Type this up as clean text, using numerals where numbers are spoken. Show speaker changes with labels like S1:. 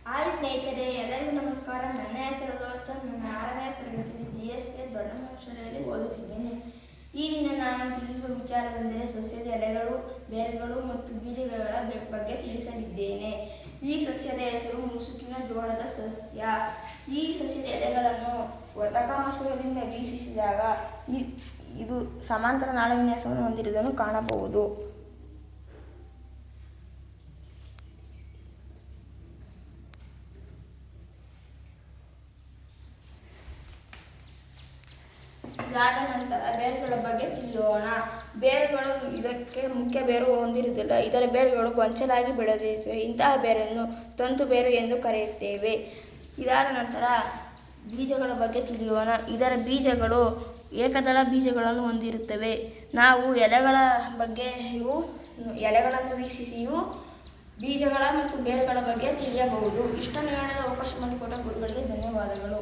S1: Hi ಸ್ನೇಹಿತರೆ, ಎಲ್ಲರಿಗೂ ನಮಸ್ಕಾರ. ನನ್ನ ಹೆಸರು ರೋಚನ್. ನನ್ನ 6ನೇ ತರಗತಿ GSP ದೊಡ್ಡಮಕ್ಷರಲ್ಲಿ ಓದುತ್ತಿದ್ದೇನೆ. ಈ ದಿನ ನಾನು ತಿಳಿಸುವ ವಿಚಾರವೆಂದರೆ ಸಸ್ಯದ ಎಲೆಗಳು, ಬೇರುಗಳು ಮತ್ತು ಬೀಜಗಳ ಬಗ್ಗೆ ತಿಳಿಸಲಿದ್ದೇನೆ. ಈ ಸಸ್ಯದ ಹೆಸರು ಮುಸುಕಿನ ಜೋಳದ ಸಸ್ಯ. ಈ ಸಸ್ಯದ ಎಲೆಗಳನ್ನು ಒತಕ ಮಸೂರದಿಂದ ವೀಕ್ಷಿಸಿದಾಗ ಇದು ಸಮಾಂತರ ನಾಳವಿನ್ಯಾಸವನ್ನು ಹೊಂದಿರುವುದನ್ನು ಕಾಣಬಹುದು. ಇದಾದ ನಂತರ ಬೇರುಗಳ ಬಗ್ಗೆ ತಿಳಿಯೋಣ. ಬೇರುಗಳು ಇದಕ್ಕೆ ಮುಖ್ಯ ಬೇರು ಹೊಂದಿರುವುದಿಲ್ಲ. ಇದರ ಬೇರುಗಳು ಗೊಂಚಲಾಗಿ ಬೆಳೆದಿರುತ್ತವೆ. ಇಂತಹ ಬೇರನ್ನು ತಂತು ಬೇರು ಎಂದು ಕರೆಯುತ್ತೇವೆ. ಇದಾದ ನಂತರ ಬೀಜಗಳ ಬಗ್ಗೆ ತಿಳಿಯೋಣ. ಇದರ ಬೀಜಗಳು ಏಕದಳ ಬೀಜಗಳನ್ನು ಹೊಂದಿರುತ್ತವೆ. ನಾವು ಎಲೆಗಳನ್ನು ವೀಕ್ಷಿಸಿಯೂ ಬೀಜಗಳ ಮತ್ತು ಬೇರುಗಳ ಬಗ್ಗೆ ತಿಳಿಯಬಹುದು. ಇಷ್ಟನ್ನು ಹೇಳಲು ಅವಕಾಶ ಮಾಡಿಕೊಟ್ಟ ಗುರುಗಳಿಗೆ ಧನ್ಯವಾದಗಳು.